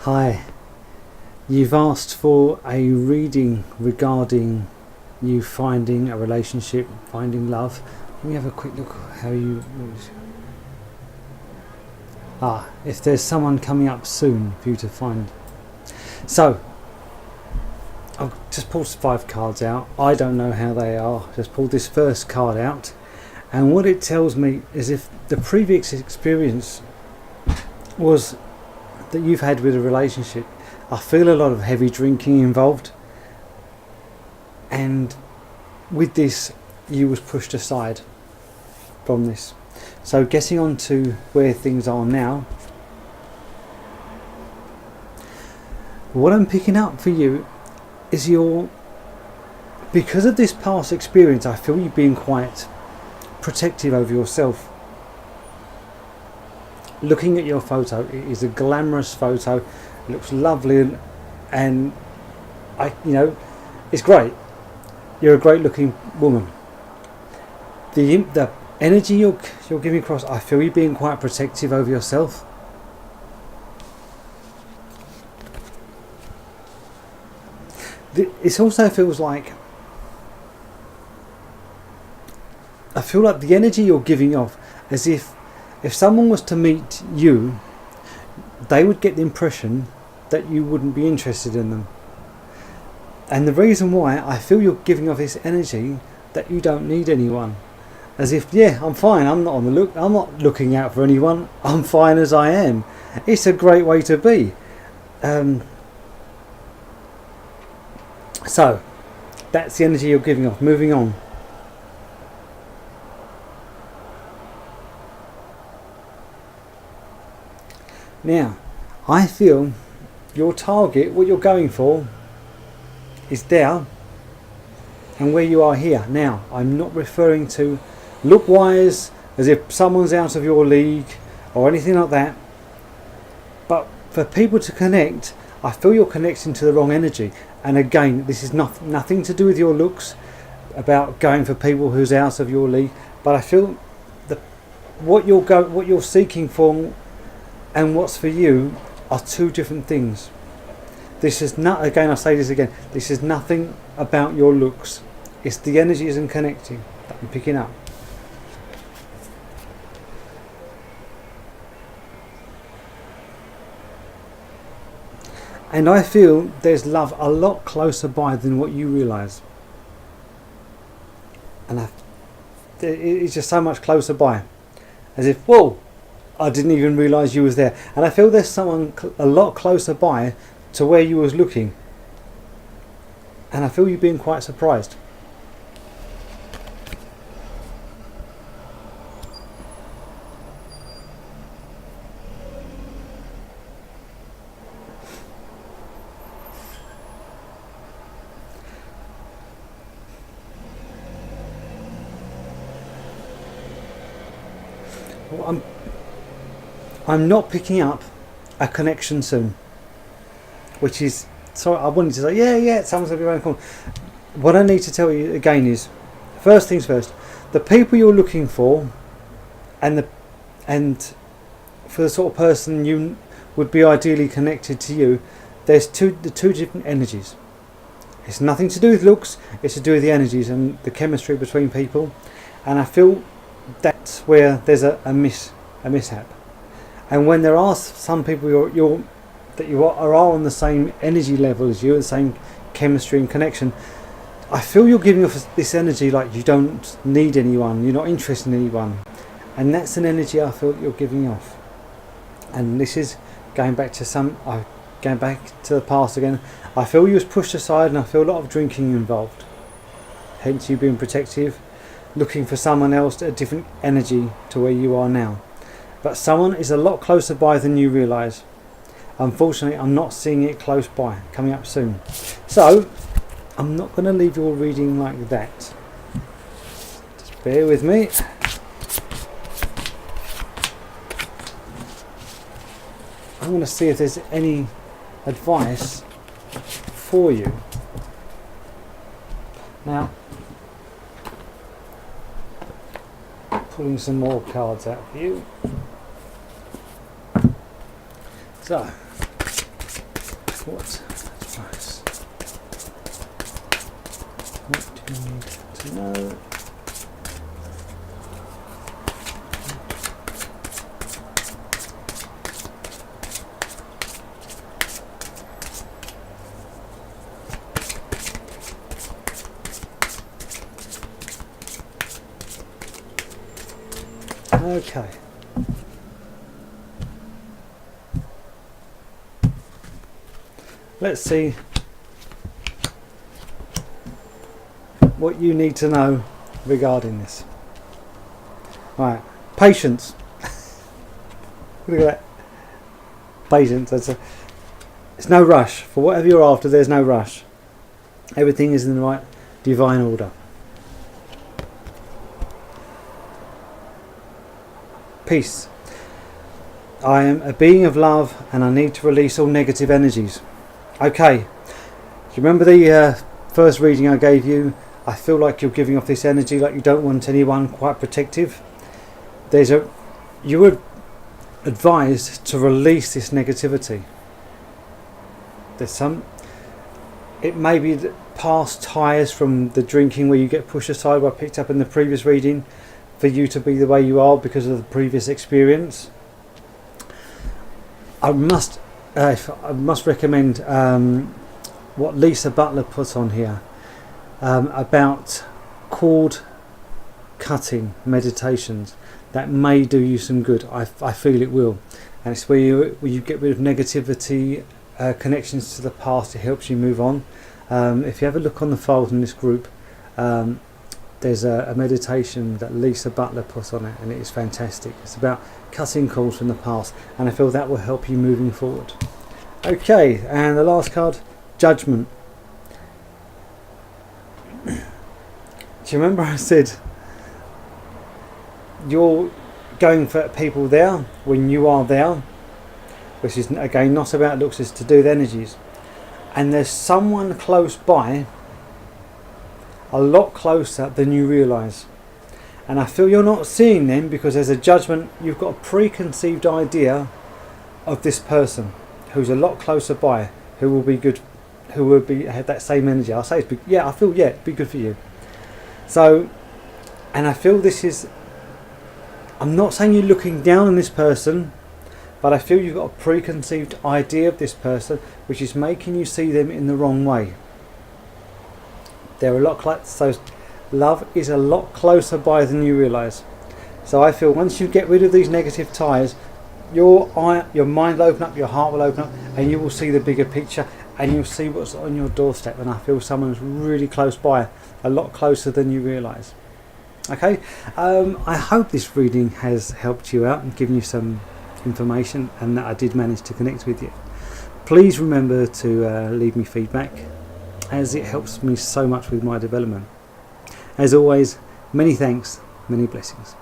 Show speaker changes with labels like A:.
A: Hi, you've asked for a reading regarding you finding a relationship, finding love. Let me have a quick look how you... if there's someone coming up soon for you to find. So, I've just pulled 5 cards out. I don't know how they are. Just pulled this first card out. And what it tells me is if the previous experience was that you've had with a relationship, I feel a lot of heavy drinking involved, and with this you was pushed aside from this. So getting on to where things are now, what I'm picking up for you is because of this past experience, I feel you've been quite protective over yourself. Looking at your photo, it is a glamorous photo. It looks lovely, and it's great. You're a great looking woman. The energy you're giving across, I feel you're being quite protective over yourself. It also feels like, I feel like the energy you're giving off, as if someone was to meet you, they would get the impression that you wouldn't be interested in them. And the reason why, I feel you're giving off this energy that you don't need anyone. As if, yeah, I'm fine, I'm not looking out for anyone, I'm fine as I am. It's a great way to be. So, that's the energy you're giving off. Moving on. Now, I feel your target, what you're going for, is there, and where you are here. Now, I'm not referring to look-wise, as if someone's out of your league or anything like that. But for people to connect, I feel you're connecting to the wrong energy. And again, this is nothing to do with your looks, about going for people who's out of your league. But I feel that what you're seeking for and what's for you are two different things. This is not, again, I say this again, this is nothing about your looks. It's the energies and connecting that I'm picking up. And I feel there's love a lot closer by than what you realise. And it's just so much closer by. As if, whoa, I didn't even realise you was there. And I feel there's someone a lot closer by to where you was looking. And I feel you being quite surprised. Well, I'm not picking up a connection soon, which is, sorry, I wanted to say, yeah, someone's going to be around the corner. What I need to tell you again is, first things first, the people you're looking for, and for the sort of person you would be ideally connected to you, there's two different energies. It's nothing to do with looks, it's to do with the energies and the chemistry between people, and I feel that's where there's a mishap. And when there are some people that you are on the same energy level as you, the same chemistry and connection, I feel you're giving off this energy like you don't need anyone, you're not interested in anyone. And that's an energy I feel you're giving off. And this is going back to the past again. I feel you was pushed aside, and I feel a lot of drinking involved. Hence you being protective, looking for someone else, a different energy to where you are now. But someone is a lot closer by than you realise. Unfortunately, I'm not seeing it close by, coming up soon. So, I'm not going to leave your reading like that. Just bear with me. I'm going to see if there's any advice for you. Now, pulling some more cards out for you. So, What advice? What do you need to know? Okay. Let's see what you need to know regarding this. Right, patience. Look at that. Patience. It's no rush. For whatever you're after, there's no rush. Everything is in the right divine order. Peace. I am a being of love and I need to release all negative energies. Okay. Do you remember the first reading I gave you? I feel like you're giving off this energy like you don't want anyone, quite protective. You were advised to release this negativity. It may be past ties from the drinking where you get pushed aside, what I picked up in the previous reading, for you to be the way you are because of the previous experience. I must recommend what Lisa Butler put on here about cord cutting meditations that may do you some good. I feel it will, and it's where you get rid of negativity, connections to the past. It helps you move on. If you have a look on the files in this group, there's a meditation that Lisa Butler put on it, and it is fantastic. It's about cutting cords from the past, and I feel that will help you moving forward. Okay, and the last card, Judgment. Do you remember I said you're going for people there when you are there, which is again not about looks, it's to do with energies, and there's someone close by, a lot closer than you realise, and I feel you're not seeing them because there's a judgment. You've got a preconceived idea of this person who's a lot closer by, who will be good, who will have that same energy. I'll say it's it'd be good for you. So, and I feel this is, I'm not saying you're looking down on this person, but I feel you've got a preconceived idea of this person which is making you see them in the wrong way. They're a lot closer, so love is a lot closer by than you realise. So I feel once you get rid of these negative ties, your mind will open up, your heart will open up, and you will see the bigger picture, and you'll see what's on your doorstep. And I feel someone's really close by, a lot closer than you realise. Okay, I hope this reading has helped you out and given you some information, and that I did manage to connect with you. Please remember to leave me feedback, as it helps me so much with my development. As always, many thanks, many blessings.